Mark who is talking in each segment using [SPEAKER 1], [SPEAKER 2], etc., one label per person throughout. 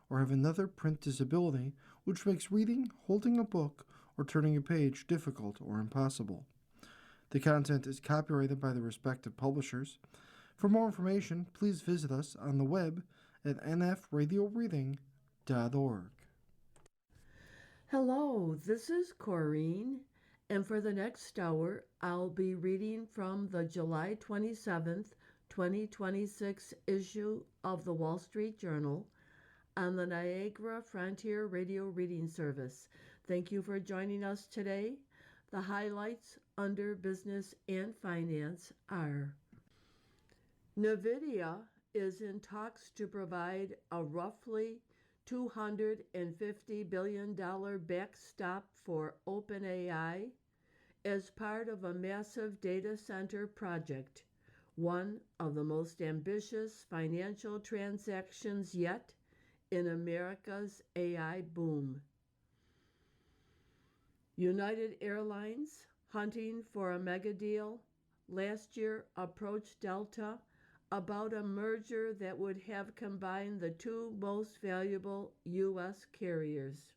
[SPEAKER 1] or have another print disability which makes reading, holding a book, or turning a page difficult or impossible. The content is copyrighted by the respective publishers. For more information, please visit us on the web at nfradioreading.org.
[SPEAKER 2] Hello, this is Corrine, and for the next hour, I'll be reading from the July 27th, 2026 issue of the Wall Street Journal on the Niagara Frontier Radio Reading Service. Thank you for joining us today. The highlights under business and finance are: NVIDIA is in talks to provide a roughly $250 billion backstop for OpenAI as part of a massive data center project, one of the most ambitious financial transactions yet in America's AI boom. United Airlines, hunting for a mega deal, last year approached Delta about a merger that would have combined the two most valuable U.S. carriers.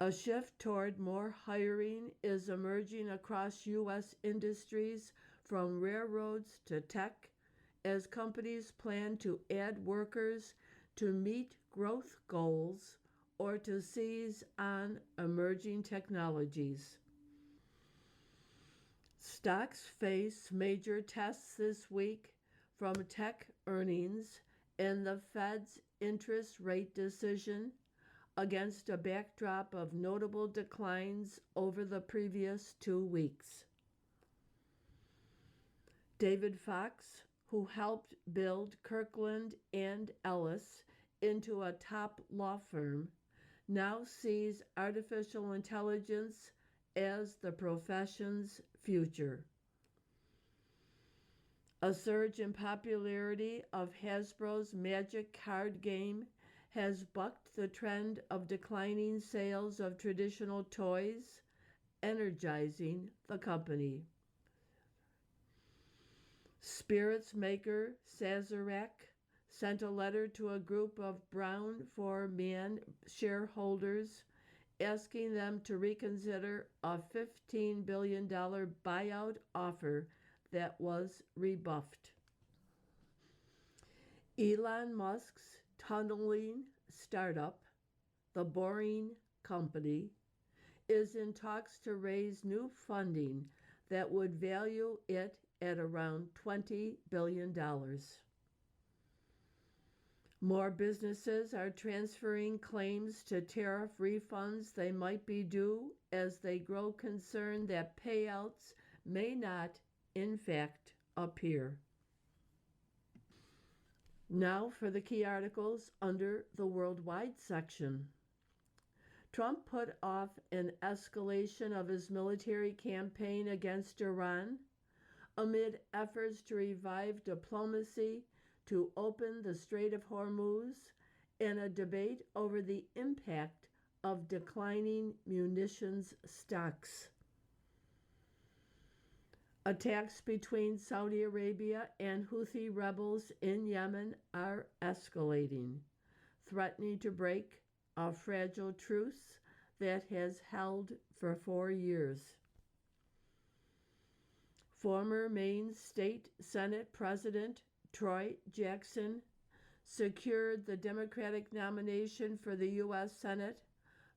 [SPEAKER 2] A shift toward more hiring is emerging across U.S. industries, from railroads to tech, as companies plan to add workers to meet growth goals or to seize on emerging technologies. Stocks face major tests this week, from tech earnings and the Fed's interest rate decision, against a backdrop of notable declines over the previous 2 weeks. David Fox, who helped build Kirkland and Ellis into a top law firm, now sees artificial intelligence as the profession's future. A surge in popularity of Hasbro's Magic card game has bucked the trend of declining sales of traditional toys, energizing the company. Spirits maker Sazerac sent a letter to a group of Brown for Man shareholders asking them to reconsider a $15 billion buyout offer that was rebuffed. Elon Musk's tunneling startup, The Boring Company, is in talks to raise new funding that would value it at around $20 billion. More businesses are transferring claims to tariff refunds they might be due as they grow concerned that payouts may not, in fact, appear. Now for the key articles under the worldwide section. Trump put off an escalation of his military campaign against Iran amid efforts to revive diplomacy to open the Strait of Hormuz and a debate over the impact of declining munitions stocks. Attacks between Saudi Arabia and Houthi rebels in Yemen are escalating, threatening to break a fragile truce that has held for 4 years. Former Maine State Senate President Troy Jackson secured the Democratic nomination for the U.S. Senate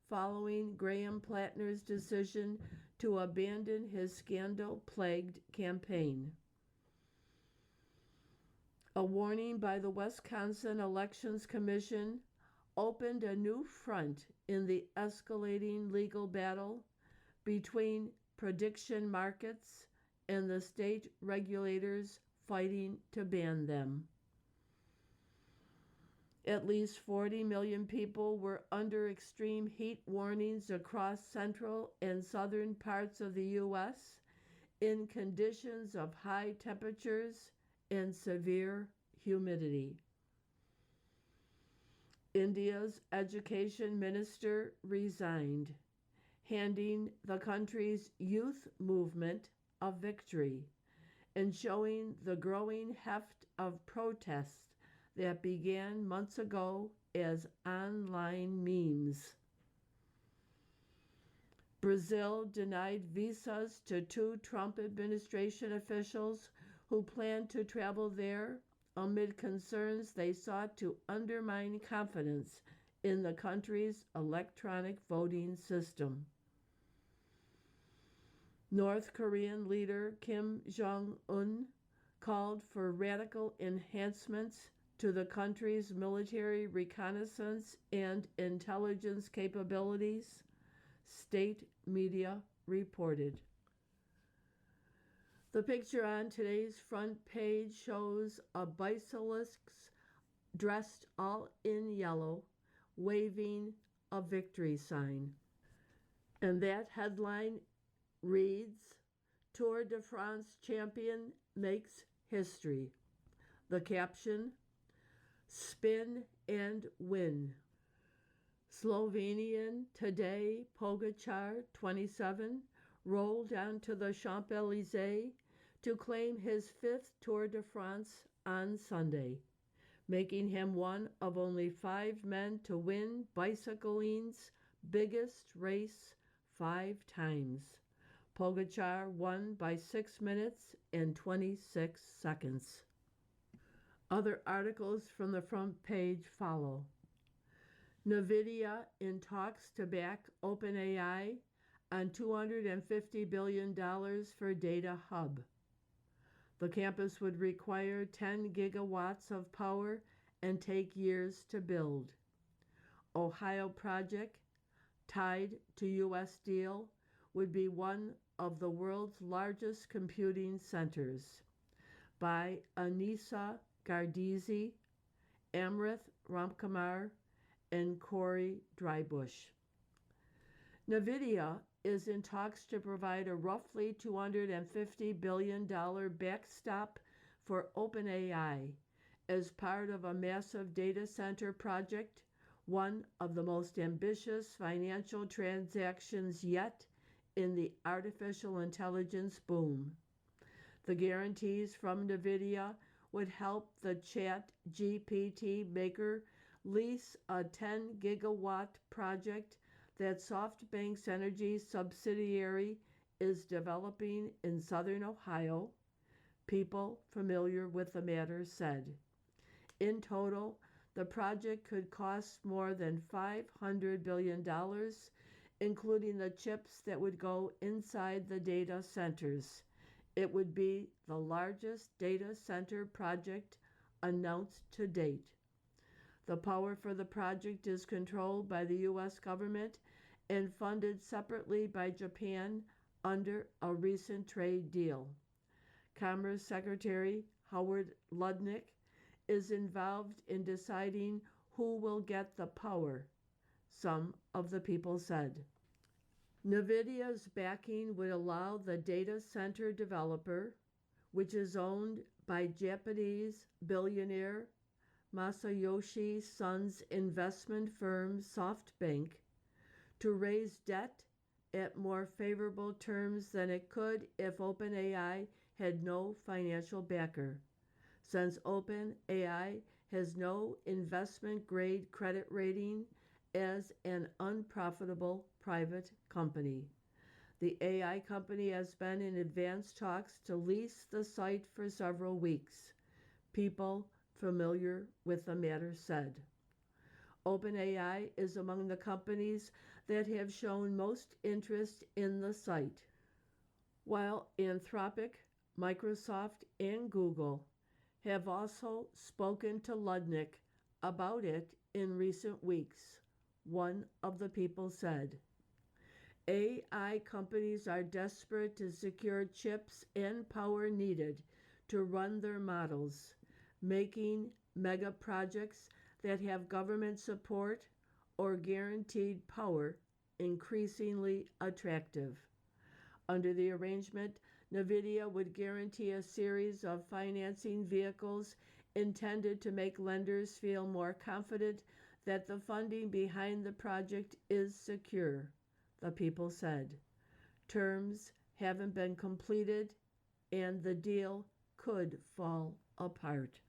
[SPEAKER 2] following Graham Plattner's decision to abandon his scandal-plagued campaign. A warning by the Wisconsin Elections Commission opened a new front in the escalating legal battle between prediction markets and the state regulators fighting to ban them. At least 40 million people were under extreme heat warnings across central and southern parts of the U.S. in conditions of high temperatures and severe humidity. India's education minister resigned, handing the country's youth movement a victory and showing the growing heft of protest that began months ago as online memes. Brazil denied visas to 2 Trump administration officials who planned to travel there amid concerns they sought to undermine confidence in the country's electronic voting system. North Korean leader Kim Jong-un called for radical enhancements to the country's military reconnaissance and intelligence capabilities, state media reported. The picture on today's front page shows a basilisk dressed all in yellow, waving a victory sign. And that headline reads, Tour de France champion makes history. The caption, spin and win. Slovenian Tadej Pogačar, 27, rolled onto the Champs-Élysées to claim his 5th Tour de France on Sunday, making him one of only 5 men to win bicycling's biggest race 5 times. Pogačar won by 6 minutes and 26 seconds. Other articles from the front page follow. NVIDIA in talks to back OpenAI on $250 billion for Data Hub. The campus would require 10 gigawatts of power and take years to build. Ohio project, tied to U.S. deal, would be one of the world's largest computing centers. By Anissa Gardezi, Amrith Ramkumar, and Corey Drybush. NVIDIA is in talks to provide a roughly $250 billion backstop for OpenAI as part of a massive data center project, one of the most ambitious financial transactions yet in the artificial intelligence boom. The guarantees from NVIDIA would help the ChatGPT maker lease a 10 gigawatt project that SoftBank's energy subsidiary is developing in southern Ohio, people familiar with the matter said. In total, the project could cost more than $500 billion, including the chips that would go inside the data centers. It would be the largest data center project announced to date. The power for the project is controlled by the U.S. government and funded separately by Japan under a recent trade deal. Commerce Secretary Howard Lutnick is involved in deciding who will get the power, some of the people said. NVIDIA's backing would allow the data center developer, which is owned by Japanese billionaire Masayoshi Son's investment firm SoftBank, to raise debt at more favorable terms than it could if OpenAI had no financial backer, since OpenAI has no investment-grade credit rating as an unprofitable private company. The AI company has been in advanced talks to lease the site for several weeks, people familiar with the matter said. OpenAI is among the companies that have shown most interest in the site, while Anthropic, Microsoft, and Google have also spoken to Lutnick about it in recent weeks, one of the people said. AI companies are desperate to secure chips and power needed to run their models, making mega projects that have government support or guaranteed power increasingly attractive. Under the arrangement, NVIDIA would guarantee a series of financing vehicles intended to make lenders feel more confident that the funding behind the project is secure, the people said. Terms haven't been completed, and the deal could fall apart.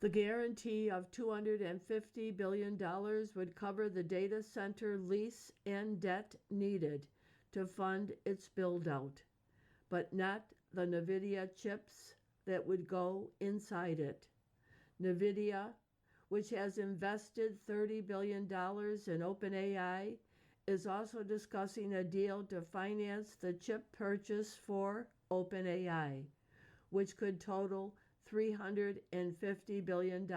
[SPEAKER 2] The guarantee of $250 billion would cover the data center lease and debt needed to fund its build-out, but not the NVIDIA chips that would go inside it. NVIDIA, which has invested $30 billion in OpenAI, is also discussing a deal to finance the chip purchase for OpenAI, which could total $350 billion.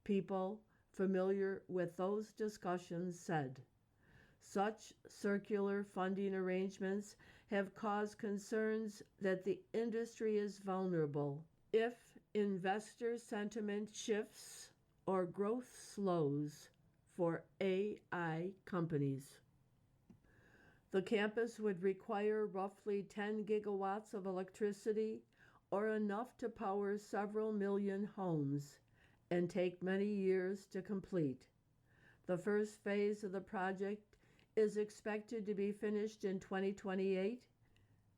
[SPEAKER 2] People familiar with those discussions said. Such circular funding arrangements have caused concerns that the industry is vulnerable if investor sentiment shifts or growth slows for AI companies. The campus would require roughly 10 gigawatts of electricity, or enough to power several million homes, and take many years to complete. The first phase of the project is expected to be finished in 2028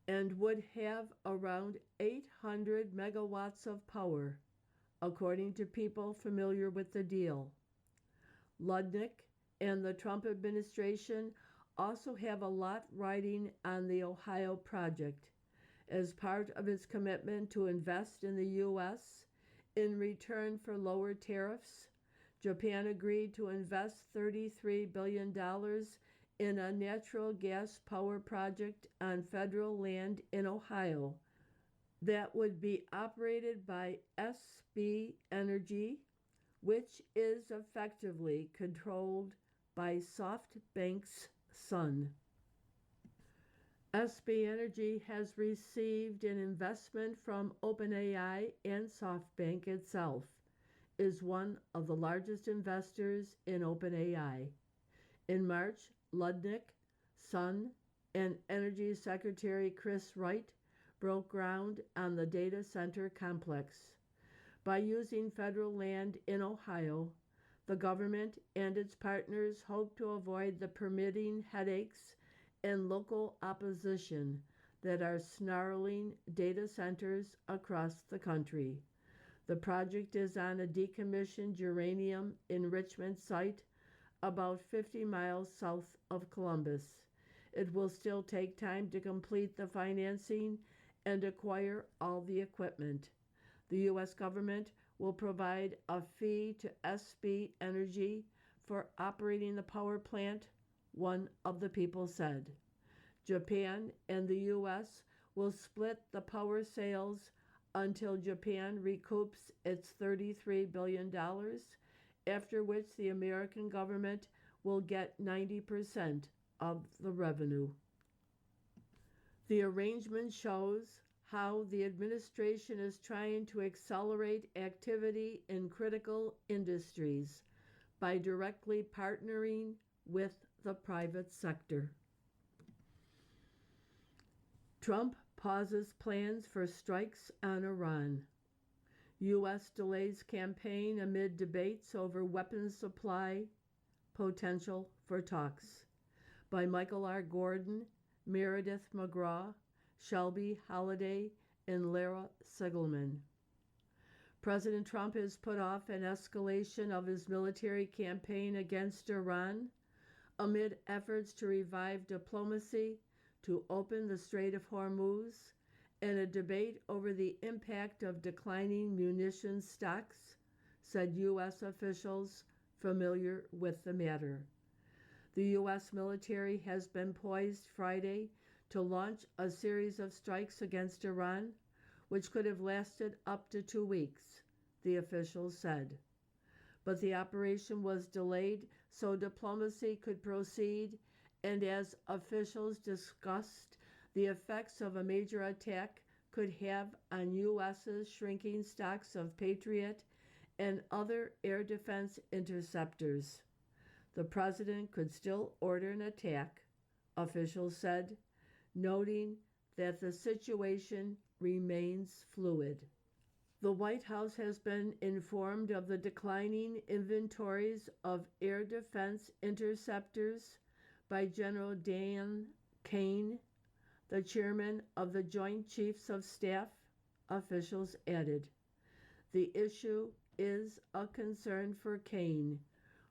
[SPEAKER 2] and would have around 800 megawatts of power, according to people familiar with the deal. Ludnick and the Trump administration also have a lot riding on the Ohio project. As part of its commitment to invest in the U.S. in return for lower tariffs, Japan agreed to invest $33 billion in a natural gas power project on federal land in Ohio that would be operated by SB Energy, which is effectively controlled by SoftBank's son. SB Energy has received an investment from OpenAI, and SoftBank itself is one of the largest investors in OpenAI. In March, Ludnick, son, and Energy Secretary Chris Wright broke ground on the data center complex. By using federal land in Ohio, the government and its partners hope to avoid the permitting headaches and local opposition that are snarling data centers across the country. The project is on a decommissioned uranium enrichment site about 50 miles south of Columbus. It will still take time to complete the financing and acquire all the equipment. The U.S. government will provide a fee to SB Energy for operating the power plant, one of the people said. Japan and the U.S. will split the power sales until Japan recoups its $33 billion, after which the American government will get 90% of the revenue. The arrangement shows how the administration is trying to accelerate activity in critical industries by directly partnering with the private sector. Trump pauses plans for strikes on Iran. U.S. delays campaign amid debates over weapons supply potential for talks. By Michael R. Gordon, Meredith McGraw, Shelby Holliday, and Lara Sigelman. President Trump has put off an escalation of his military campaign against Iran amid efforts to revive diplomacy, to open the Strait of Hormuz, and a debate over the impact of declining munitions stocks, said U.S. officials familiar with the matter. The U.S. military has been poised Friday to launch a series of strikes against Iran, which could have lasted up to 2 weeks, the officials said. But the operation was delayed so diplomacy could proceed, and as officials discussed the effects of a major attack could have on U.S.'s shrinking stocks of Patriot and other air defense interceptors. The president could still order an attack, officials said, noting that the situation remains fluid. The White House has been informed of the declining inventories of air defense interceptors by General Dan Kane, the chairman of the Joint Chiefs of Staff, officials added. The issue is a concern for Kane,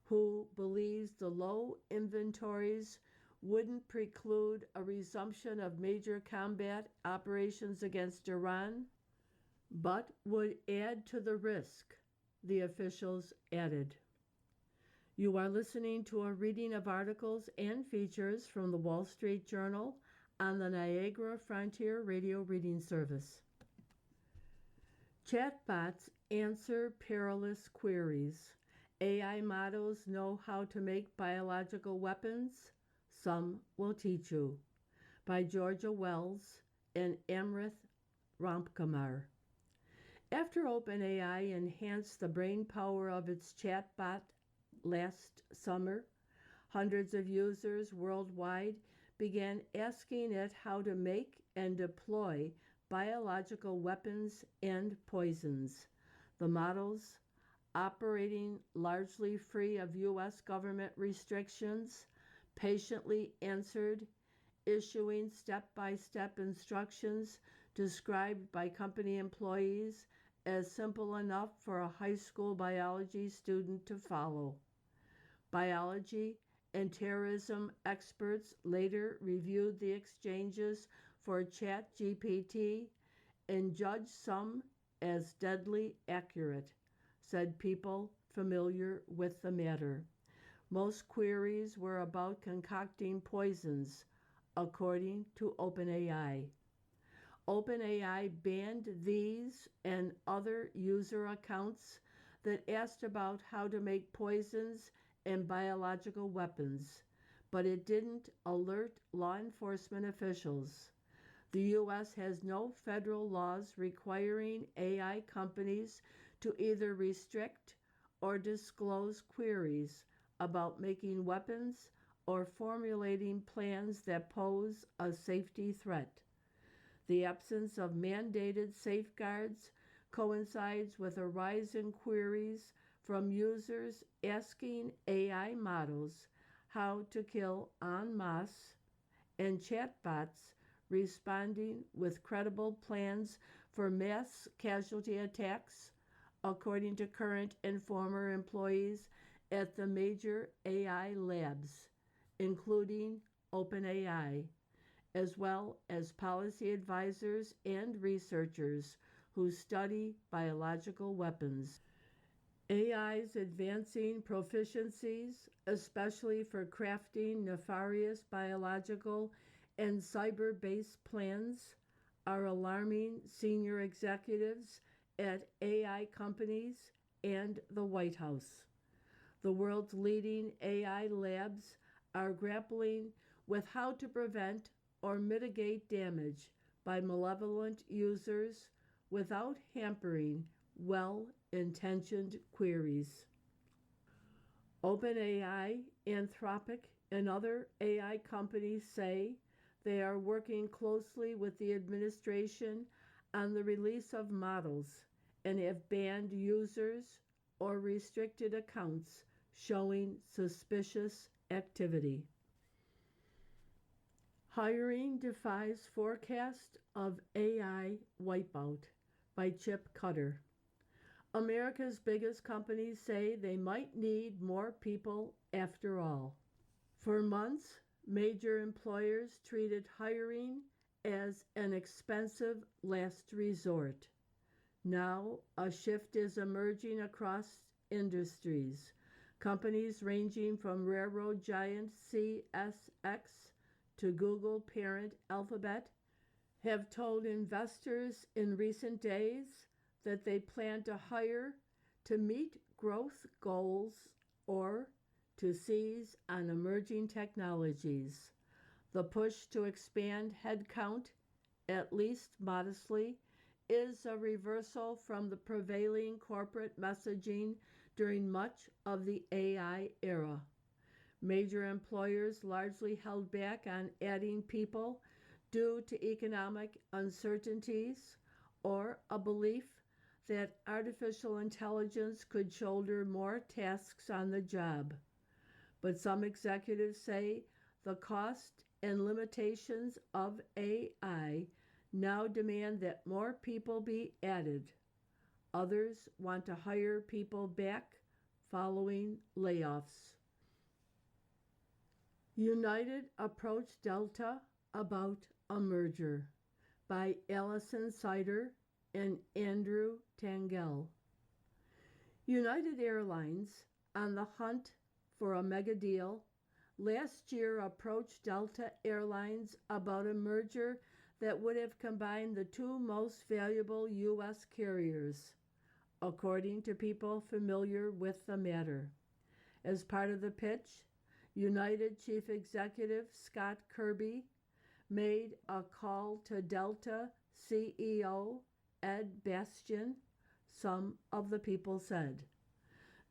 [SPEAKER 2] who believes the low inventories wouldn't preclude a resumption of major combat operations against Iran, but would add to the risk, the officials added. You are listening to a reading of articles and features from the Wall Street Journal on the Niagara Frontier Radio Reading Service. Chatbots answer perilous queries. AI models know how to make biological weapons. Some will teach you. By Georgia Wells and Amrith Ramkumar. After OpenAI enhanced the brain power of its chatbot last summer, hundreds of users worldwide began asking it how to make and deploy biological weapons and poisons. The models, operating largely free of U.S. government restrictions, patiently answered, issuing step-by-step instructions described by company employees as simple enough for a high school biology student to follow. Biology and terrorism experts later reviewed the exchanges for ChatGPT and judged some as deadly accurate, said people familiar with the matter. Most queries were about concocting poisons, according to OpenAI. OpenAI banned these and other user accounts that asked about how to make poisons and biological weapons, but it didn't alert law enforcement officials. The U.S. has no federal laws requiring AI companies to either restrict or disclose queries about making weapons or formulating plans that pose a safety threat. The absence of mandated safeguards coincides with a rise in queries from users asking AI models how to kill en masse and chatbots responding with credible plans for mass casualty attacks, according to current and former employees at the major AI labs, including OpenAI, as well as policy advisors and researchers who study biological weapons. AI's advancing proficiencies, especially for crafting nefarious biological and cyber-based plans, are alarming senior executives at AI companies and the White House. The world's leading AI labs are grappling with how to prevent or mitigate damage by malevolent users without hampering well-intentioned queries. OpenAI, Anthropic, and other AI companies say they are working closely with the administration on the release of models and have banned users or restricted accounts showing suspicious activity. Hiring defies forecast of AI wipeout by Chip Cutter. America's biggest companies say they might need more people after all. For months, major employers treated hiring as an expensive last resort. Now, a shift is emerging across industries. Companies ranging from railroad giant CSX to Google parent Alphabet have told investors in recent days that they plan to hire to meet growth goals or to seize on emerging technologies. The push to expand headcount, at least modestly, is a reversal from the prevailing corporate messaging during much of the AI era. Major employers largely held back on adding people due to economic uncertainties or a belief that artificial intelligence could shoulder more tasks on the job. But some executives say the cost and limitations of AI now demand that more people be added, Others want to hire people back following layoffs. United approached Delta about a merger by Allison Sider and Andrew Tangell. United Airlines, on the hunt for a mega deal, last year approached Delta Airlines about a merger that would have combined the two most valuable U.S. carriers, according to people familiar with the matter. As part of the pitch, United Chief Executive Scott Kirby made a call to Delta CEO Ed Bastian, some of the people said.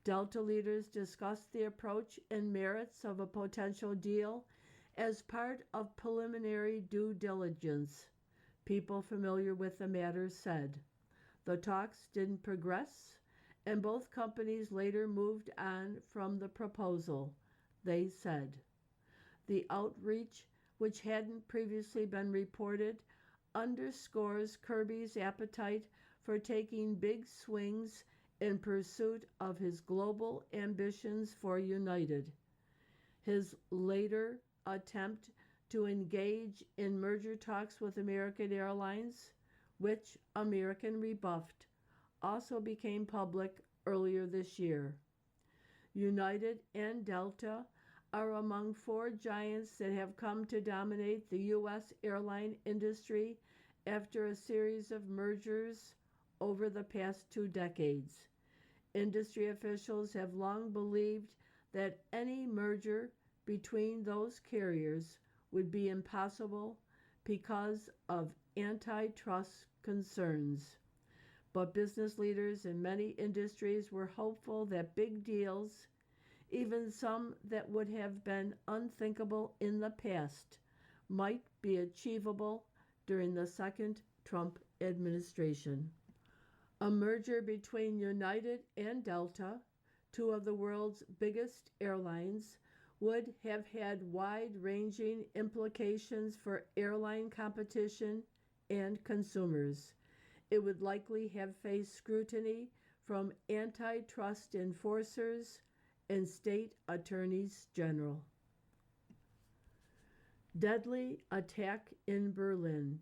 [SPEAKER 2] Delta leaders discussed the approach and merits of a potential deal as part of preliminary due diligence, people familiar with the matter said. The talks didn't progress, and both companies later moved on from the proposal, they said. The outreach, which hadn't previously been reported, underscores Kirby's appetite for taking big swings in pursuit of his global ambitions for United. His later attempt to engage in merger talks with American Airlines, which American rebuffed, also became public earlier this year. United and Delta are among four giants that have come to dominate the U.S. airline industry after a series of mergers over the past 2 decades. Industry officials have long believed that any merger between those carriers would be impossible because of antitrust concerns. But business leaders in many industries were hopeful that big deals, even some that would have been unthinkable in the past, might be achievable during the second Trump administration. A merger between United and Delta, two of the world's biggest airlines, would have had wide-ranging implications for airline competition and consumers. It would likely have faced scrutiny from antitrust enforcers and state attorneys general. Deadly attack in Berlin.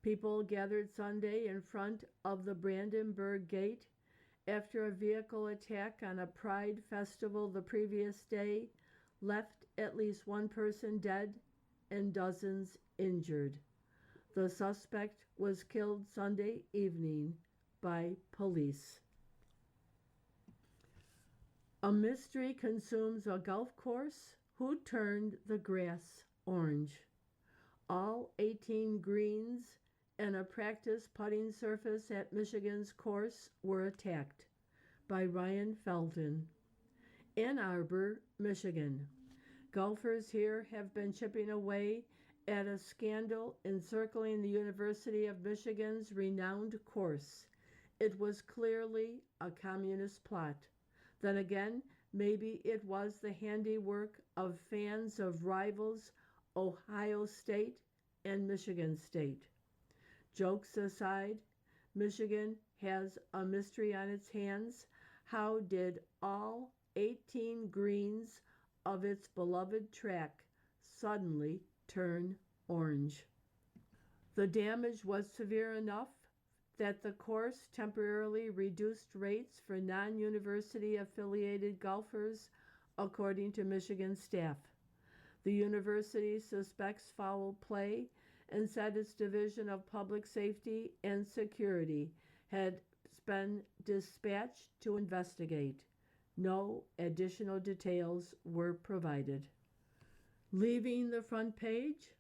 [SPEAKER 2] People gathered Sunday in front of the Brandenburg Gate after a vehicle attack on a Pride festival the previous day left at least one person dead and dozens injured. The suspect was killed Sunday evening by police. A mystery consumes a golf course. Who turned the grass orange? All 18 greens and a practice putting surface at Michigan's course were attacked by Ryan Felton. Ann Arbor, Michigan. Golfers here have been chipping away at a scandal encircling the University of Michigan's renowned course. It was clearly a communist plot. Then again, maybe it was the handiwork of fans of rivals Ohio State and Michigan State. Jokes aside, Michigan has a mystery on its hands. How did all 18 greens of its beloved track suddenly turn orange? The damage was severe enough that the course temporarily reduced rates for non-university affiliated golfers, according to Michigan staff. The university suspects foul play and said its Division of Public Safety and Security had been dispatched to investigate. No additional details were provided. Leaving the front page,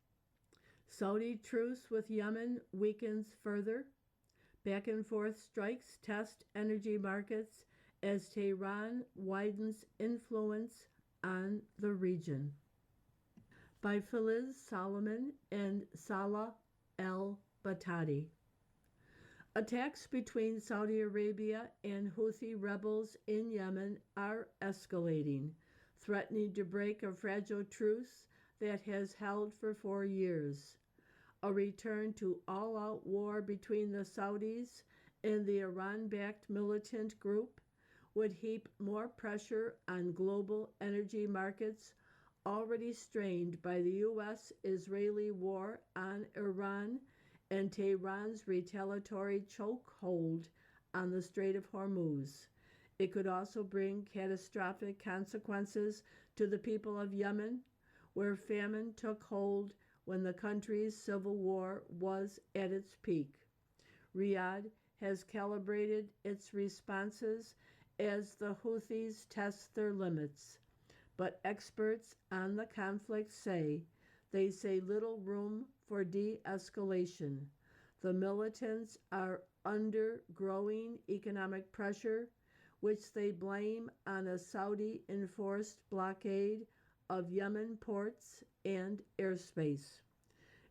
[SPEAKER 2] Saudi truce with Yemen weakens further. Back and forth strikes test energy markets as Tehran widens influence on the region. By Filiz Solomon and Salah El-Batati. Attacks between Saudi Arabia and Houthi rebels in Yemen are escalating, threatening to break a fragile truce that has held for 4 years. A return to all-out war between the Saudis and the Iran-backed militant group would heap more pressure on global energy markets already strained by the U.S.-Israeli war on Iran and Tehran's retaliatory chokehold on the Strait of Hormuz. It could also bring catastrophic consequences to the people of Yemen, where famine took hold when the country's civil war was at its peak. Riyadh has calibrated its responses as the Houthis test their limits, but experts on the conflict say they see little room for de-escalation. The militants are under growing economic pressure, which they blame on a Saudi-enforced blockade of Yemen ports and airspace.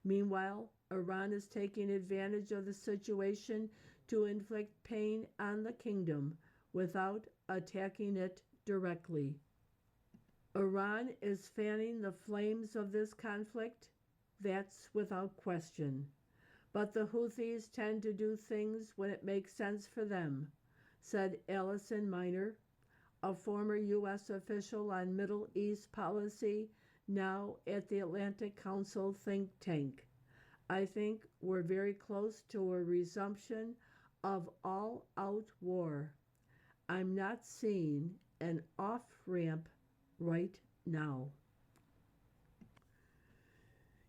[SPEAKER 2] Meanwhile, Iran is taking advantage of the situation to inflict pain on the kingdom without attacking it directly. Iran is fanning the flames of this conflict, that's without question. But the Houthis tend to do things when it makes sense for them, said Alison Miner, a former U.S. official on Middle East policy, now at the Atlantic Council think tank. I think we're very close to a resumption of all-out war. I'm not seeing an off-ramp right now.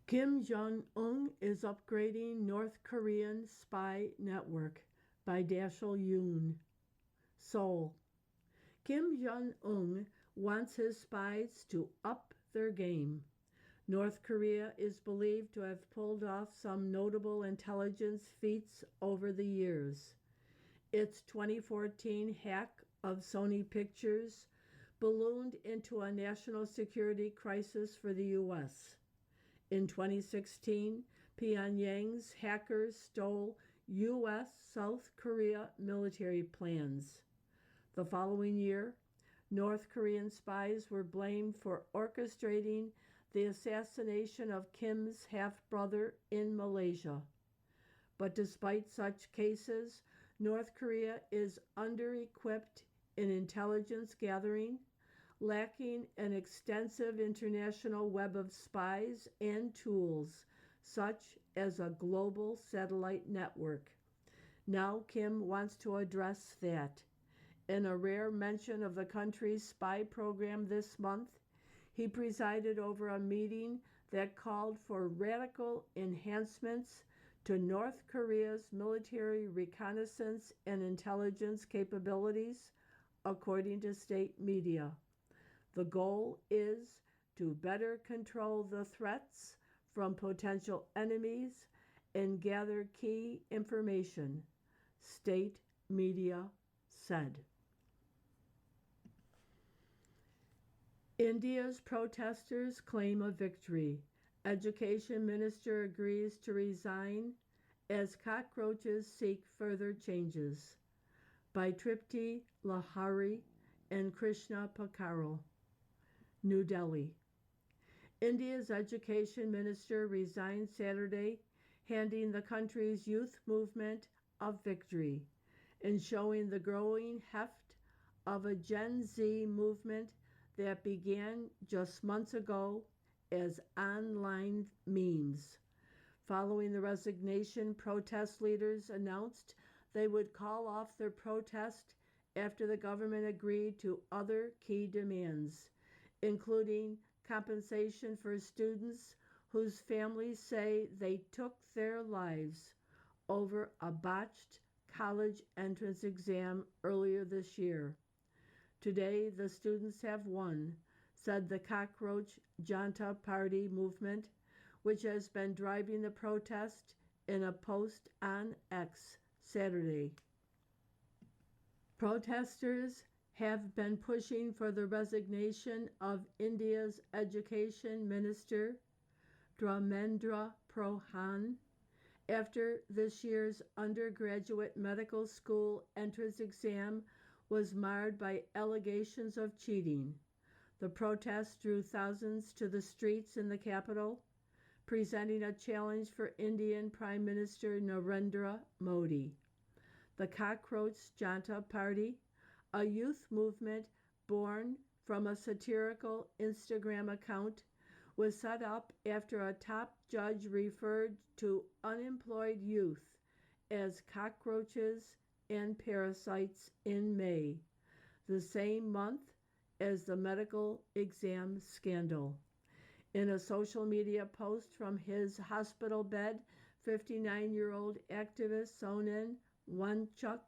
[SPEAKER 2] Kim Jong-un is upgrading North Korean spy network by Dashil Yoon. Seoul. Kim Jong-un wants his spies to up their game. North Korea is believed to have pulled off some notable intelligence feats over the years. Its 2014 hack of Sony Pictures ballooned into a national security crisis for the U.S. In 2016, Pyongyang's hackers stole U.S. South Korea military plans. The following year, North Korean spies were blamed for orchestrating the assassination of Kim's half-brother in Malaysia. But despite such cases, North Korea is under-equipped in intelligence gathering, lacking an extensive international web of spies and tools, such as a global satellite network. Now Kim wants to address that. In a rare mention of the country's spy program this month, he presided over a meeting that called for radical enhancements to North Korea's military reconnaissance and intelligence capabilities, according to state media. The goal is to better control the threats from potential enemies and gather key information, state media said. India's protesters claim a victory. Education Minister agrees to resign as cockroaches seek further changes. By Tripti Lahari and Krishna Pakaral. New Delhi. India's Education Minister resigned Saturday, handing the country's youth movement a victory and showing the growing heft of a Gen Z movement that began just months ago as online memes. Following the resignation, protest leaders announced they would call off their protest after the government agreed to other key demands, including compensation for students whose families say they took their lives over a botched college entrance exam earlier this year. Today, the students have won, said the Cockroach Janta Party movement, which has been driving the protest in a post on X Saturday. Protesters have been pushing for the resignation of India's Education Minister, Dharmendra Pradhan, after this year's undergraduate medical school entrance exam was marred by allegations of cheating. The protest drew thousands to the streets in the capital, presenting a challenge for Indian Prime Minister Narendra Modi. The Cockroach Janta Party, a youth movement born from a satirical Instagram account, was set up after a top judge referred to unemployed youth as cockroaches and parasites in May, the same month as the medical exam scandal. In a social media post from his hospital bed, 59-year-old activist Sonen Wanchuk,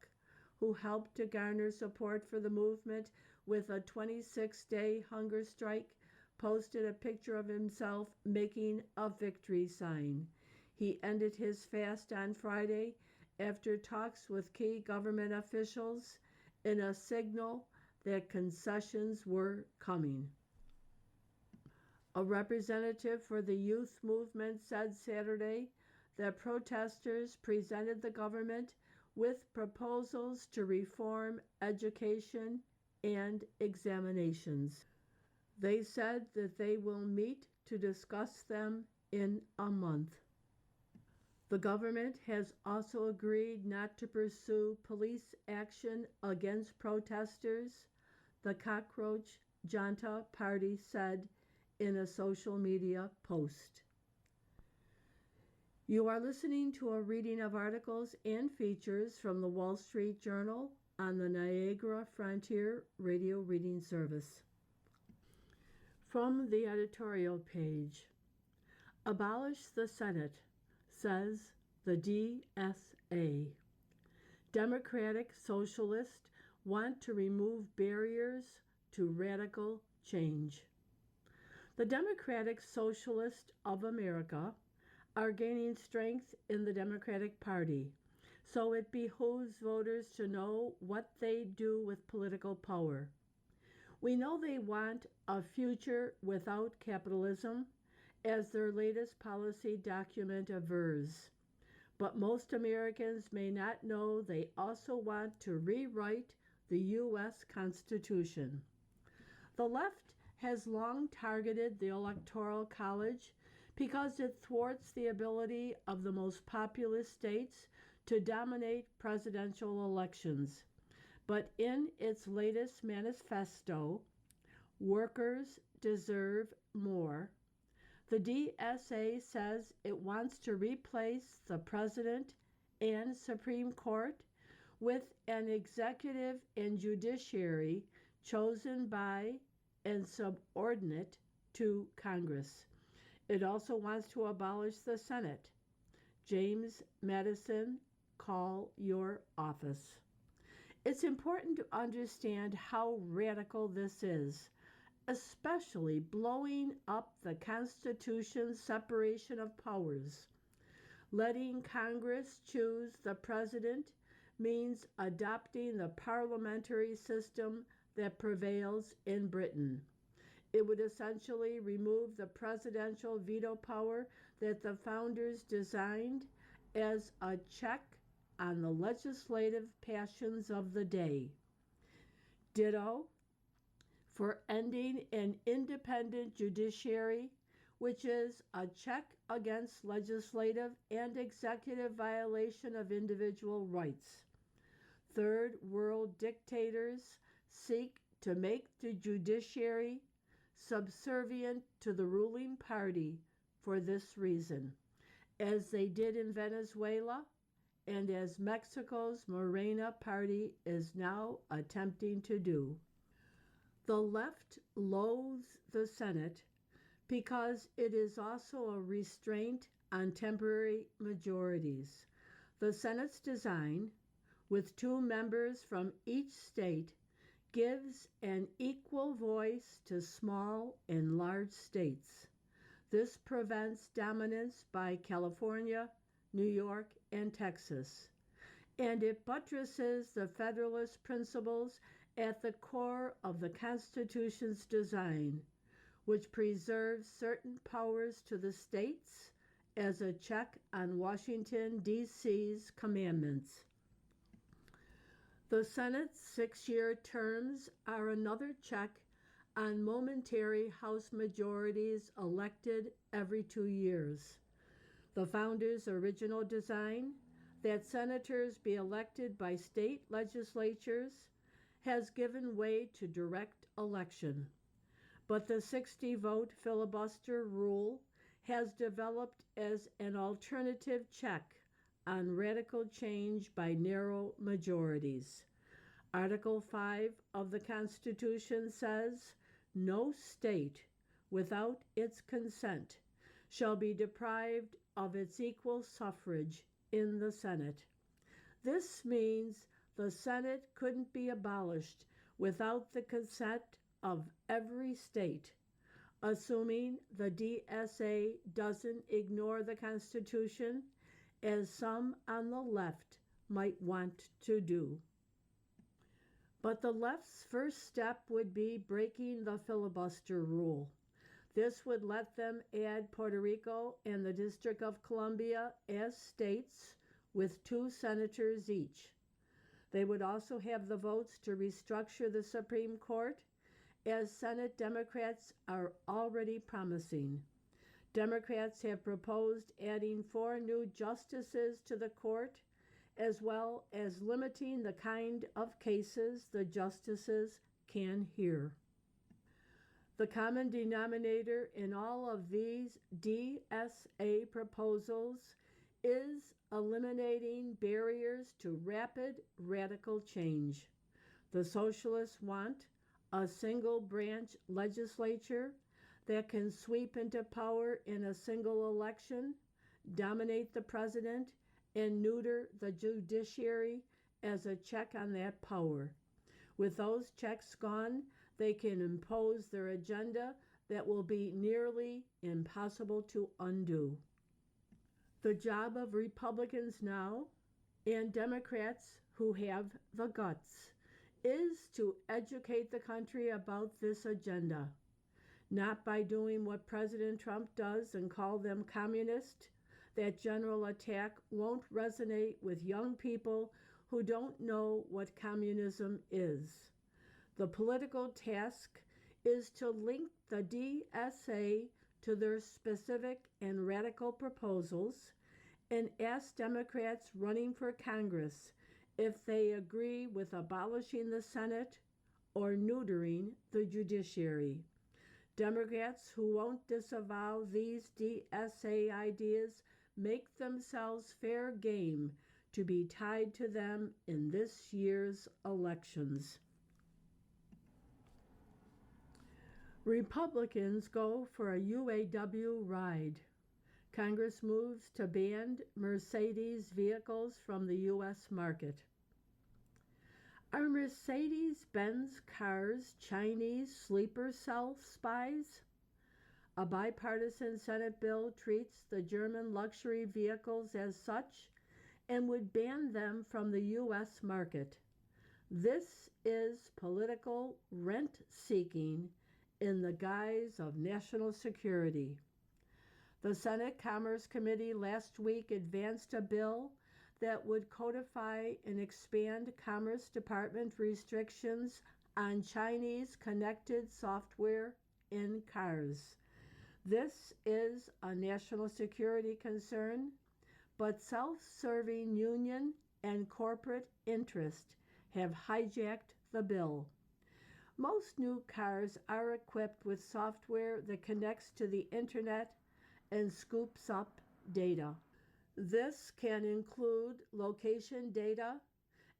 [SPEAKER 2] who helped to garner support for the movement with a 26-day hunger strike, posted a picture of himself making a victory sign. He ended his fast on Friday after talks with key government officials in a signal that concessions were coming. A representative for the youth movement said Saturday that protesters presented the government with proposals to reform education and examinations. They said that they will meet to discuss them in a month. The government has also agreed not to pursue police action against protesters, the Cockroach Janta Party said in a social media post. You are listening to a reading of articles and features from the Wall Street Journal on the Niagara Frontier Radio Reading Service. From the editorial page, Abolish the Senate, says the DSA. Democratic Socialists want to remove barriers to radical change. The Democratic Socialists of America are gaining strength in the Democratic Party, so it behooves voters to know what they do with political power. We know they want a future without capitalism, as their latest policy document avers. But most Americans may not know they also want to rewrite the U.S. Constitution. The left has long targeted the Electoral College because it thwarts the ability of the most populous states to dominate presidential elections. But in its latest manifesto, Workers Deserve More, the DSA says it wants to replace the President and Supreme Court with an executive and judiciary chosen by and subordinate to Congress. It also wants to abolish the Senate. James Madison, call your office. It's important to understand how radical this is, especially blowing up the Constitution's separation of powers. Letting Congress choose the president means adopting the parliamentary system that prevails in Britain. It would essentially remove the presidential veto power that the founders designed as a check on the legislative passions of the day. Ditto for ending an independent judiciary, which is a check against legislative and executive violation of individual rights. Third world dictators seek to make the judiciary subservient to the ruling party for this reason, as they did in Venezuela and as Mexico's Morena party is now attempting to do. The left loathes the Senate because it is also a restraint on temporary majorities. The Senate's design, with 2 members from each state, gives an equal voice to small and large states. This prevents dominance by California, New York, and Texas, and it buttresses the Federalist principles at the core of the Constitution's design, which preserves certain powers to the states as a check on Washington, D.C.'s commandments. The Senate's 6-year terms are another check on momentary House majorities elected every 2 years. The founders' original design, that senators be elected by state legislatures has given way to direct election. But the 60-vote filibuster rule has developed as an alternative check on radical change by narrow majorities. Article 5 of the Constitution says, "No state, without its consent, shall be deprived of its equal suffrage in the Senate." This means the Senate couldn't be abolished without the consent of every state, assuming the DSA doesn't ignore the Constitution, as some on the left might want to do. But the left's first step would be breaking the filibuster rule. This would let them add Puerto Rico and the District of Columbia as states with 2 senators each. They would also have the votes to restructure the Supreme Court, as Senate Democrats are already promising. Democrats have proposed adding 4 new justices to the court, as well as limiting the kind of cases the justices can hear. The common denominator in all of these DSA proposals is eliminating barriers to rapid radical change. The socialists want a single branch legislature that can sweep into power in a single election, dominate the president, and neuter the judiciary as a check on that power. With those checks gone, they can impose their agenda that will be nearly impossible to undo. The job of Republicans now, and Democrats who have the guts, is to educate the country about this agenda, not by doing what President Trump does and call them communist. That general attack won't resonate with young people who don't know what communism is. The political task is to link the DSA to their specific and radical proposals and ask Democrats running for Congress if they agree with abolishing the Senate or neutering the judiciary. Democrats who won't disavow these DSA ideas make themselves fair game to be tied to them in this year's elections. Republicans go for a UAW ride. Congress moves to ban Mercedes vehicles from the U.S. market. Are Mercedes-Benz cars Chinese sleeper cell spies? A bipartisan Senate bill treats the German luxury vehicles as such and would ban them from the U.S. market. This is political rent-seeking in the guise of national security. The Senate Commerce Committee last week advanced a bill that would codify and expand Commerce Department restrictions on Chinese connected software in cars. This is a national security concern, but self-serving union and corporate interest have hijacked the bill. Most new cars are equipped with software that connects to the internet and scoops up data. This can include location data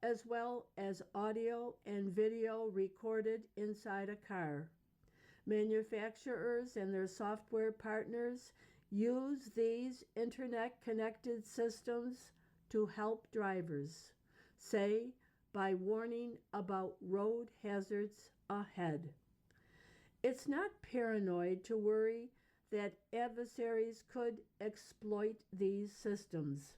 [SPEAKER 2] as well as audio and video recorded inside a car. Manufacturers and their software partners use these internet-connected systems to help drivers, say, by warning about road hazards ahead. It's not paranoid to worry that adversaries could exploit these systems.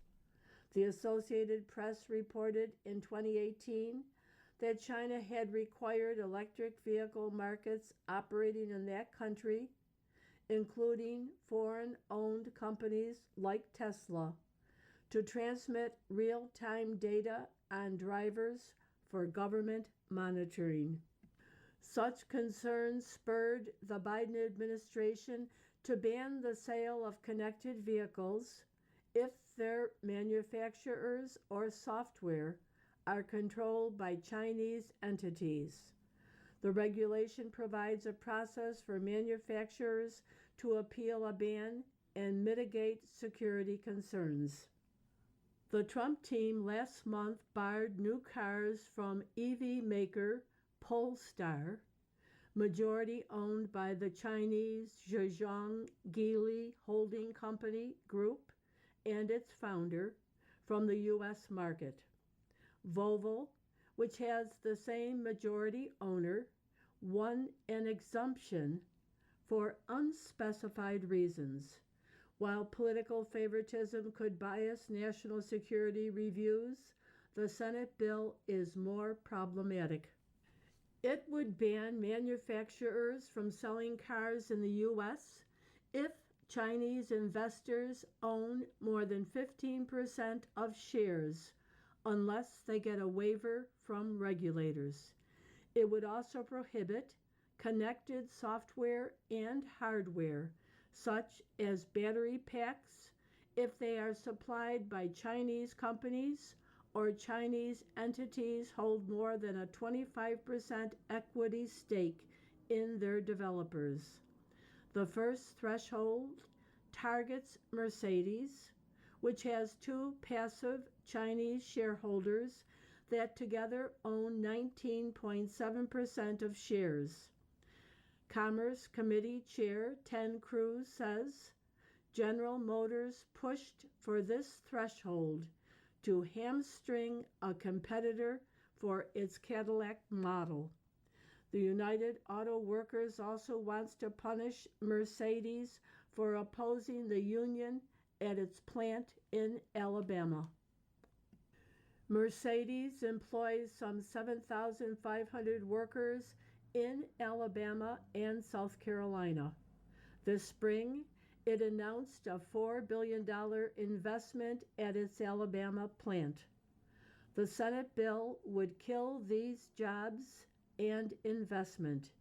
[SPEAKER 2] The Associated Press reported in 2018 that China had required electric vehicle markets operating in that country, including foreign-owned companies like Tesla, to transmit real-time data on drivers for government monitoring. Such concerns spurred the Biden administration to ban the sale of connected vehicles if their manufacturers or software are controlled by Chinese entities. The regulation provides a process for manufacturers to appeal a ban and mitigate security concerns. The Trump team last month barred new cars from EV maker Polestar, majority owned by the Chinese Zhejiang Geely Holding Company Group and its founder, from the U.S. market. Volvo, which has the same majority owner, won an exemption for unspecified reasons. While political favoritism could bias national security reviews, the Senate bill is more problematic. It would ban manufacturers from selling cars in the U.S. if Chinese investors own more than 15% of shares, unless they get a waiver from regulators. It would also prohibit connected software and hardware, such as battery packs, if they are supplied by Chinese companies or Chinese entities hold more than a 25% equity stake in their developers. The first threshold targets Mercedes, which has two passive Chinese shareholders that together own 19.7% of shares. Commerce Committee Chair Ted Cruz says General Motors pushed for this threshold to hamstring a competitor for its Cadillac model. The United Auto Workers also wants to punish Mercedes for opposing the union at its plant in Alabama. Mercedes employs some 7,500 workers in Alabama and South Carolina. This spring, it announced a $4 billion investment at its Alabama plant. The Senate bill would kill these jobs and investment,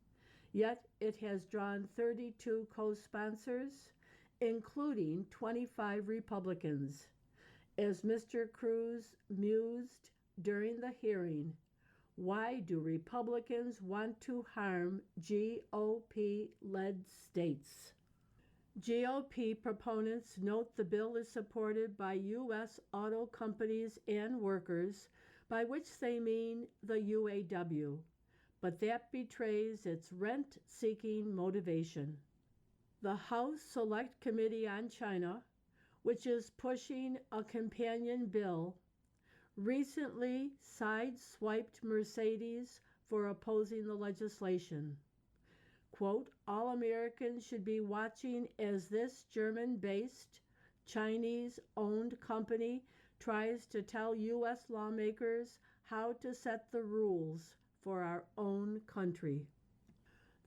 [SPEAKER 2] yet it has drawn 32 co-sponsors, including 25 Republicans. As Mr. Cruz mused during the hearing, why do Republicans want to harm GOP-led states? GOP proponents note the bill is supported by U.S. auto companies and workers, by which they mean the UAW, but that betrays its rent-seeking motivation. The House Select Committee on China, which is pushing a companion bill, recently sideswiped Mercedes for opposing the legislation. Quote, all Americans should be watching as this German-based, Chinese-owned company tries to tell U.S. lawmakers how to set the rules for our own country.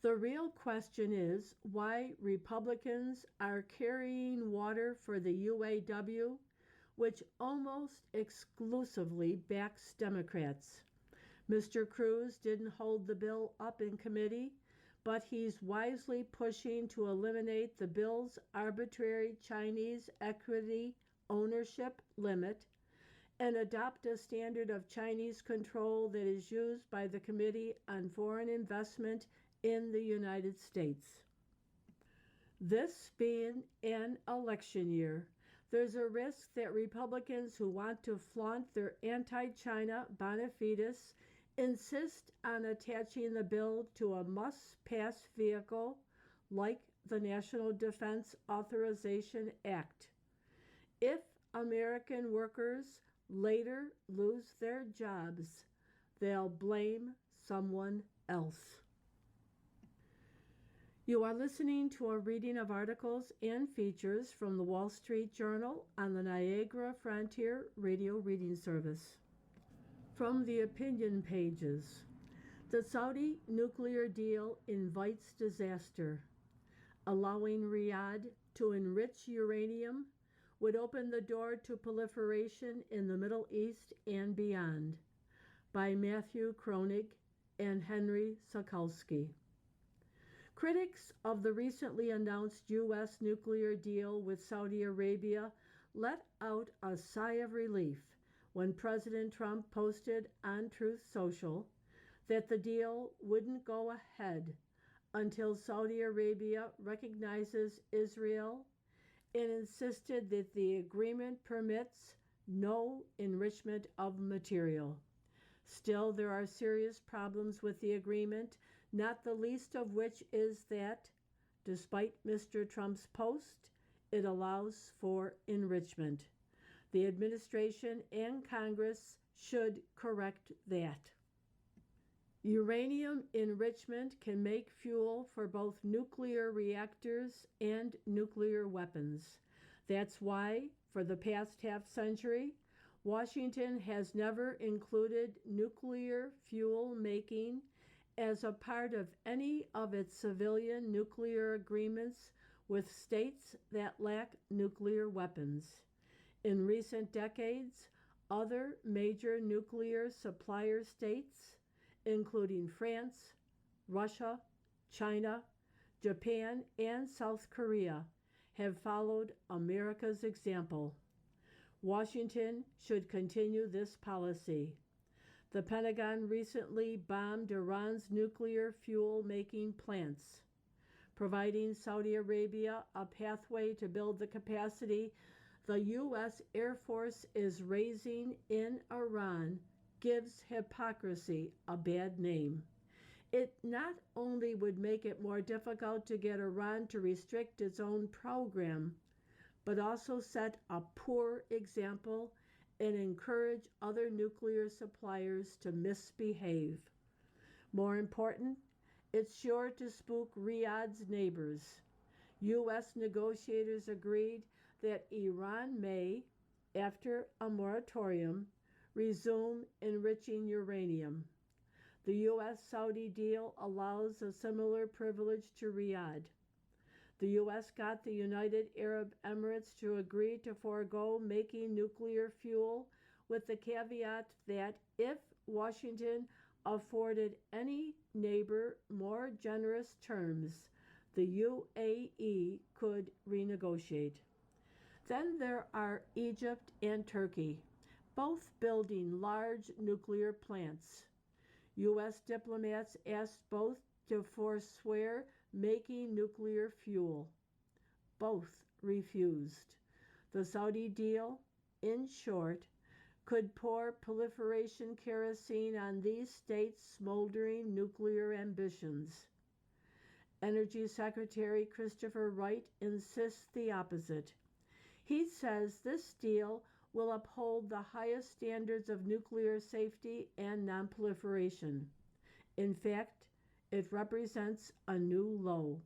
[SPEAKER 2] The real question is why Republicans are carrying water for the UAW, which almost exclusively backs Democrats. Mr. Cruz didn't hold the bill up in committee, but he's wisely pushing to eliminate the bill's arbitrary Chinese equity ownership limit and adopt a standard of Chinese control that is used by the Committee on Foreign Investment in the United States. This being an election year, there's a risk that Republicans who want to flaunt their anti-China bona fides insist on attaching the bill to a must-pass vehicle like the National Defense Authorization Act. If American workers later lose their jobs, they'll blame someone else. You are listening to a reading of articles and features from the Wall Street Journal on the Niagara Frontier Radio Reading Service. From the opinion pages, the Saudi nuclear deal invites disaster. Allowing Riyadh to enrich uranium would open the door to proliferation in the Middle East and beyond. By Matthew Kronig and Henry Sokolsky. Critics of the recently announced U.S. nuclear deal with Saudi Arabia let out a sigh of relief when President Trump posted on Truth Social that the deal wouldn't go ahead until Saudi Arabia recognizes Israel and insisted that the agreement permits no enrichment of material. Still, there are serious problems with the agreement, not the least of which is that, despite Mr. Trump's post, it allows for enrichment. The administration and Congress should correct that. Uranium enrichment can make fuel for both nuclear reactors and nuclear weapons. That's why, for the past half century, Washington has never included nuclear fuel making as a part of any of its civilian nuclear agreements with states that lack nuclear weapons. In recent decades, other major nuclear supplier states, including France, Russia, China, Japan, and South Korea, have followed America's example. Washington should continue this policy. The Pentagon recently bombed Iran's nuclear fuel-making plants. Providing Saudi Arabia a pathway to build the capacity the U.S. Air Force is raising in Iran gives hypocrisy a bad name. It not only would make it more difficult to get Iran to restrict its own program, but also set a poor example and encourage other nuclear suppliers to misbehave. More important, it's sure to spook Riyadh's neighbors. U.S. negotiators agreed that Iran may, after a moratorium, resume enriching uranium. The U.S.-Saudi deal allows a similar privilege to Riyadh. The U.S. got the United Arab Emirates to agree to forego making nuclear fuel with the caveat that if Washington afforded any neighbor more generous terms, the UAE could renegotiate. Then there are Egypt and Turkey, both building large nuclear plants. U.S. diplomats asked both to forswear making nuclear fuel. Both refused. The Saudi deal, in short, could pour proliferation kerosene on these states' smoldering nuclear ambitions. Energy Secretary Christopher Wright insists the opposite. He says this deal will uphold the highest standards of nuclear safety and nonproliferation. In fact, it represents a new low.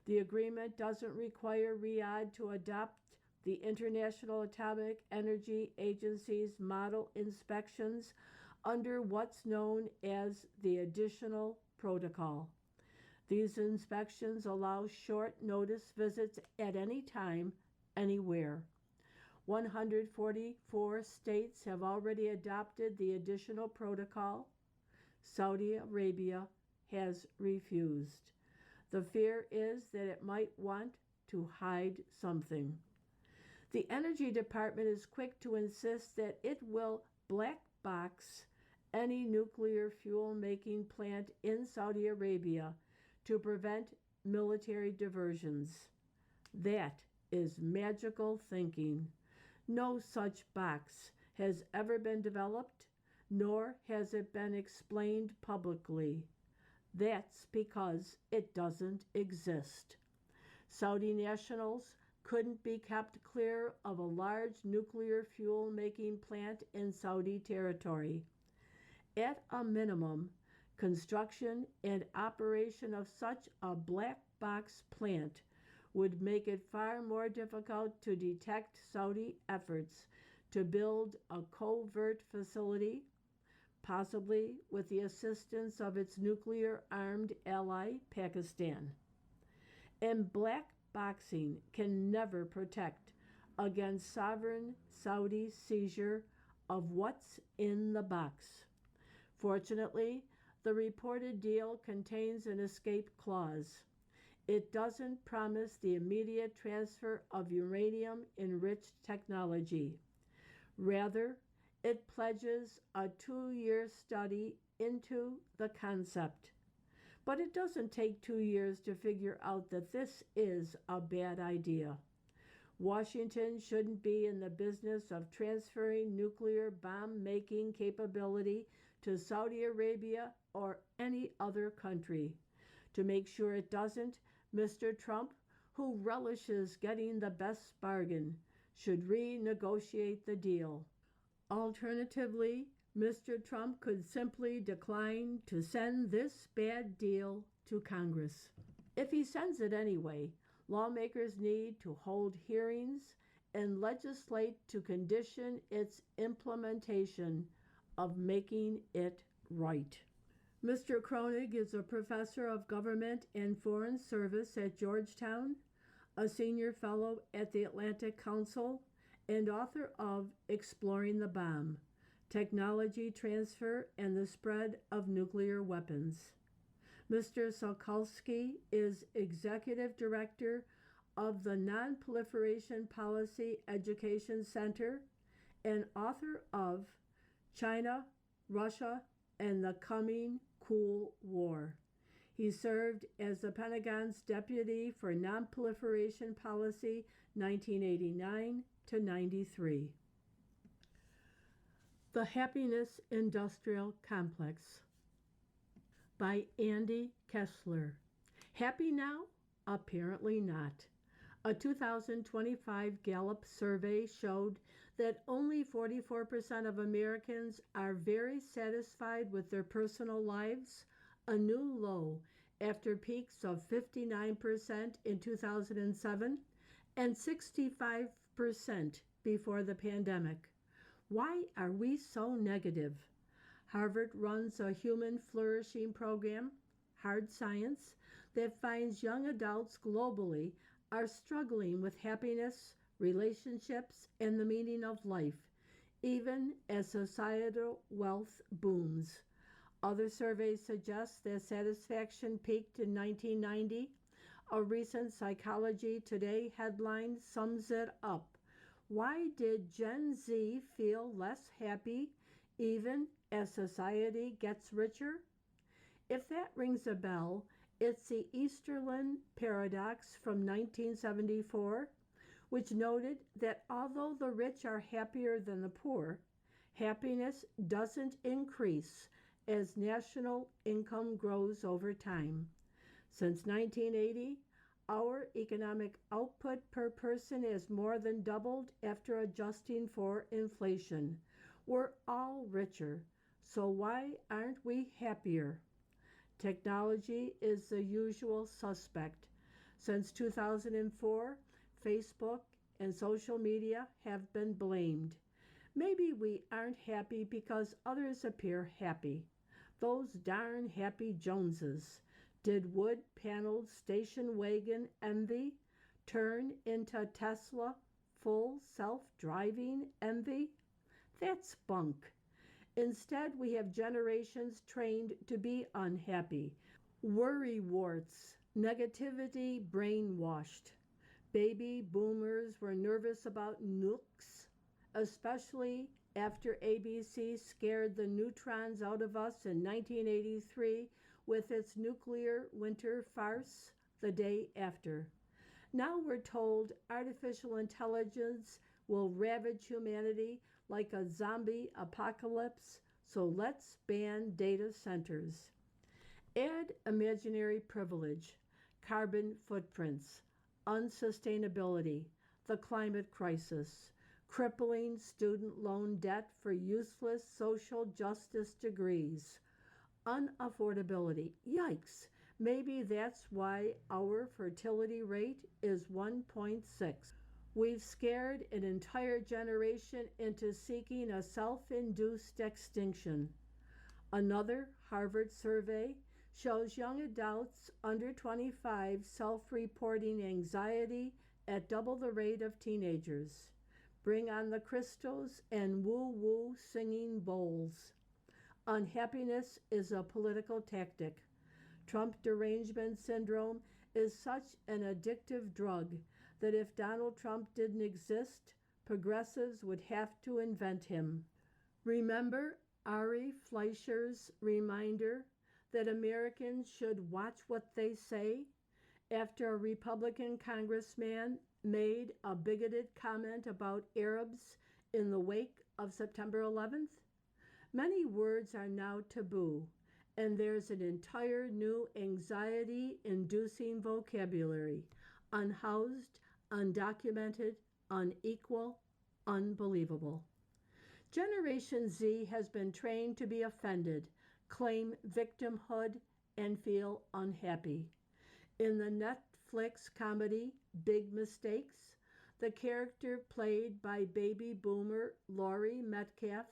[SPEAKER 2] The agreement doesn't require Riyadh to adopt the International Atomic Energy Agency's model inspections under what's known as the Additional Protocol. These inspections allow short notice visits at any time, anywhere. 144 states have already adopted the Additional Protocol. Saudi Arabia has refused. The fear is that it might want to hide something. The Energy Department is quick to insist that it will black box any nuclear fuel-making plant in Saudi Arabia to prevent military diversions. That is magical thinking. No such box has ever been developed, nor has it been explained publicly. That's because it doesn't exist. Saudi nationals couldn't be kept clear of a large nuclear fuel-making plant in Saudi territory. At a minimum, construction and operation of such a black box plant would make it far more difficult to detect Saudi efforts to build a covert facility, possibly with the assistance of its nuclear-armed ally, Pakistan. And black boxing can never protect against sovereign Saudi seizure of what's in the box. Fortunately, the reported deal contains an escape clause. It doesn't promise the immediate transfer of uranium enriched technology. Rather, it pledges a 2-year study into the concept. But it doesn't take 2 years to figure out that this is a bad idea. Washington shouldn't be in the business of transferring nuclear bomb making capability to Saudi Arabia or any other country. To make sure it doesn't, Mr. Trump, who relishes getting the best bargain, should renegotiate the deal. Alternatively, Mr. Trump could simply decline to send this bad deal to Congress. If he sends it anyway, lawmakers need to hold hearings and legislate to condition its implementation of making it right. Mr. Kronig is a professor of government and foreign service at Georgetown, a senior fellow at the Atlantic Council, and author of Exploring the Bomb: Technology Transfer and the Spread of Nuclear Weapons. Mr. Sokolsky is executive director of the Non-Proliferation Policy Education Center and author of China, Russia, and the Coming Cool War. He served as the Pentagon's Deputy for Non-Proliferation Policy 1989 to 93. The Happiness Industrial Complex by Andy Kessler. Happy now? Apparently not. A 2025 Gallup survey showed that only 44% of Americans are very satisfied with their personal lives, a new low after peaks of 59% in 2007 and 65% before the pandemic. Why are we so negative? Harvard runs a human flourishing program, Hard Science, that finds young adults globally are struggling with happiness, relationships, and the meaning of life, even as societal wealth booms. Other surveys suggest that satisfaction peaked in 1990. A recent Psychology Today headline sums it up. Why did Gen Z feel less happy even as society gets richer? If that rings a bell, it's the Easterlin paradox from 1974, which noted that although the rich are happier than the poor, happiness doesn't increase as national income grows over time. Since 1980, our economic output per person has more than doubled after adjusting for inflation. We're all richer, so why aren't we happier? Technology is the usual suspect. Since 2004, Facebook and social media have been blamed. Maybe we aren't happy because others appear happy. Those darn happy Joneses. Did wood-paneled station wagon envy turn into Tesla full self-driving envy? That's bunk. Instead, we have generations trained to be unhappy, worry warts, negativity brainwashed. Baby boomers were nervous about nukes, especially after ABC scared the neutrons out of us in 1983 with its nuclear winter farce the day after. Now we're told artificial intelligence will ravage humanity like a zombie apocalypse, so let's ban data centers. Add imaginary privilege, carbon footprints, unsustainability, the climate crisis, crippling student loan debt for useless social justice degrees, unaffordability. Yikes! Maybe that's why our fertility rate is 1.6. We've scared an entire generation into seeking a self-induced extinction. Another Harvard survey shows young adults under 25 self-reporting anxiety at double the rate of teenagers. Bring on the crystals and woo-woo singing bowls. Unhappiness is a political tactic. Trump derangement syndrome is such an addictive drug that if Donald Trump didn't exist, progressives would have to invent him. Remember Ari Fleischer's reminder that Americans should watch what they say after a Republican congressman made a bigoted comment about Arabs in the wake of September 11th? Many words are now taboo, and there's an entire new anxiety-inducing vocabulary: unhoused, undocumented, unequal, unbelievable. Generation Z has been trained to be offended, claim victimhood, and feel unhappy. In the Netflix comedy Big Mistakes, the character played by baby boomer Laurie Metcalf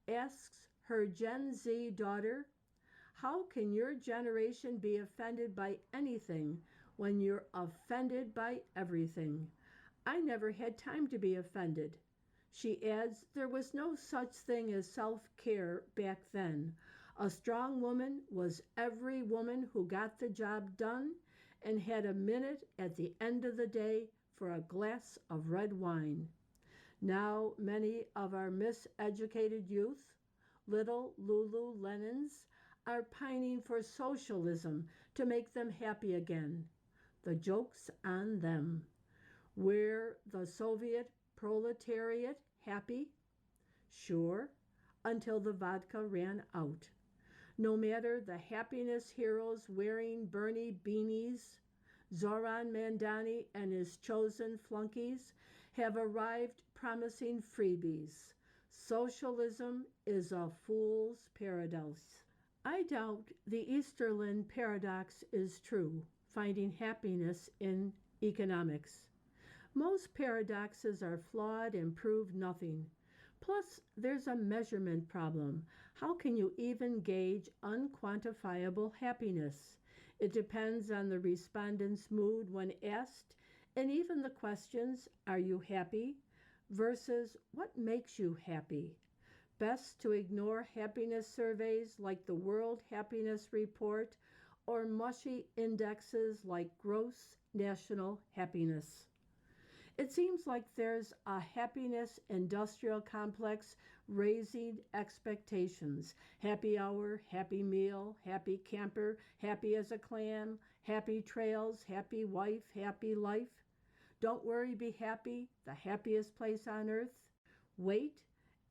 [SPEAKER 2] asks her Gen Z daughter, "How can your generation be offended by anything when you're offended by everything? I never had time to be offended." She adds, "There was no such thing as self-care back then. A strong woman was every woman who got the job done and had a minute at the end of the day for a glass of red wine." Now many of our miseducated youth, little Lululemons, are pining for socialism to make them happy again. The joke's on them. Were the Soviet proletariat happy? Sure, until the vodka ran out. No matter the happiness heroes wearing Bernie beanies, Zoran Mandani and his chosen flunkies have arrived promising freebies. Socialism is a fool's paradise. I doubt the Easterlin paradox is true, finding happiness in economics. Most paradoxes are flawed and prove nothing. Plus, there's a measurement problem. How can you even gauge unquantifiable happiness? It depends on the respondent's mood when asked, and even the questions, "Are you happy?" versus "What makes you happy?" Best to ignore happiness surveys like the World Happiness Report or mushy indexes like gross national happiness. It seems like there's a happiness industrial complex raising expectations. Happy hour, happy meal, happy camper, happy as a clam, happy trails, happy wife, happy life. Don't worry, be happy, the happiest place on earth. Wait,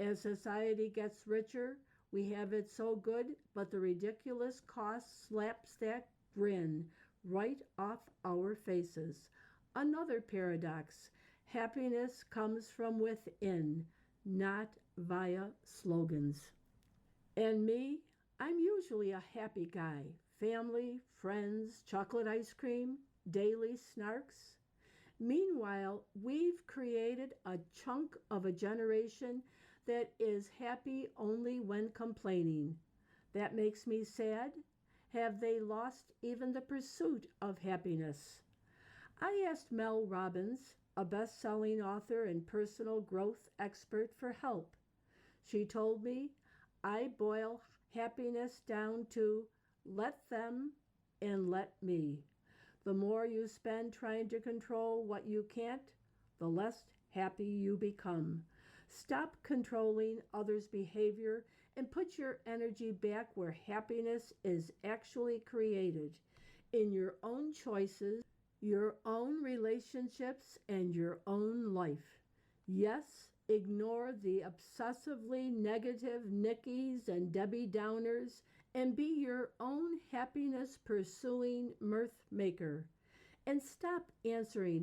[SPEAKER 2] as society gets richer, we have it so good, but the ridiculous cost slaps that grin right off our faces. Another paradox. Happiness comes from within, not via slogans. And me, I'm usually a happy guy. Family, friends, chocolate ice cream, daily snarks. Meanwhile, we've created a chunk of a generation that is happy only when complaining. That makes me sad. Have they lost even the pursuit of happiness? I asked Mel Robbins, a best-selling author and personal growth expert, for help. She told me, I boil happiness down to let them and let me. The more you spend trying to control what you can't, the less happy you become. Stop controlling others' behavior and put your energy back where happiness is actually created, in your own choices, your own relationships, and your own life. Yes, ignore the obsessively negative Nickies and Debbie Downers and be your own happiness pursuing mirth maker. And stop answering